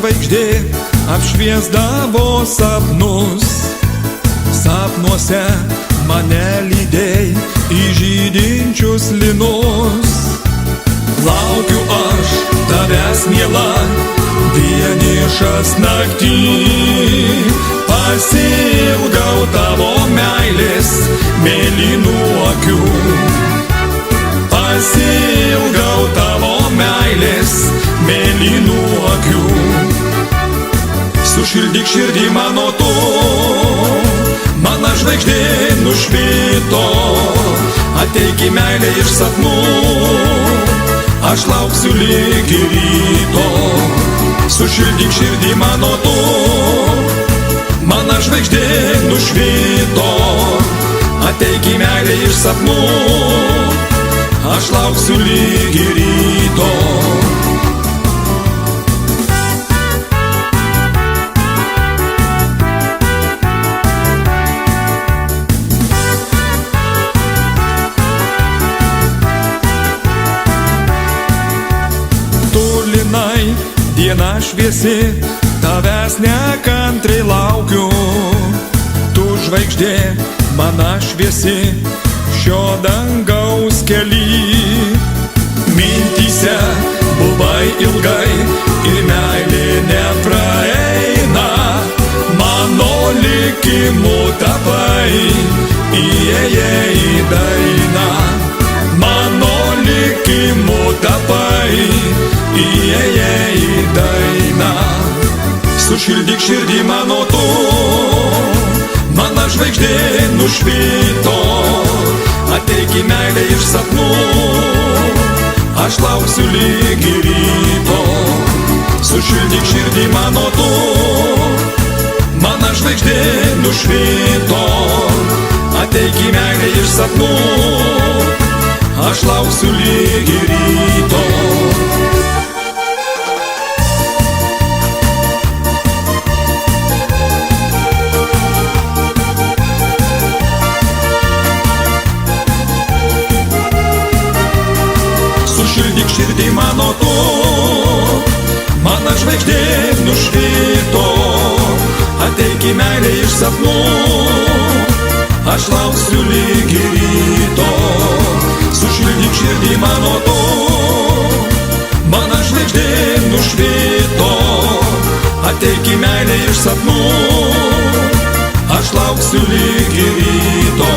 žvaigždė apšviesdavo sapnus. Sapnuose mane lydėjai į žydinčius linus. Laukiu aš tavęs, miela, vienišas naktį. Pasiilgau tavo meilės mėlynų akių. Pasiilgau tavo meilės mėlynų akių. Sušildyk širdį mano tu, mano žvaigždė nušvito. Ateik į meilę iš sapnų, aš lauksiu lygi ryto. Sušildyk širdį mano tu, mano žvaigždė nušvito. Ateik į meilę iš sapnų, aš lauksiu lygi ryto. Tulinai, diena šviesi, tavęs nekantrai laukiu. Tu žvaigždė, mana šviesi, šio dangaus kely. Mintyse buvai ilgai ir meilė nepraeina. Mano likimu tapai, įėjai į dainą. Mano likimu tapai, įėjai į dainą. Sušildyk širdį mano tu, mano žvaigždė nušvito. Ateik į meilę iš sapnų, aš lauksiu lygi ryto. Sušildyk širdį mano tu, mano žvaigždė nušvito. Ateik į meilę iš sapnų, aš lauksiu lygi ryto. Sušildyk širdį mano tu, mano žvaigždė nušvito. Ateik į meilę iš sapnų, aš lauksiu lygi ryto. Sušildyk širdį mano tu, mano žvaigždė nušvito. Ateik į meilę iš sapnų, aš lauksiu lygi ryto.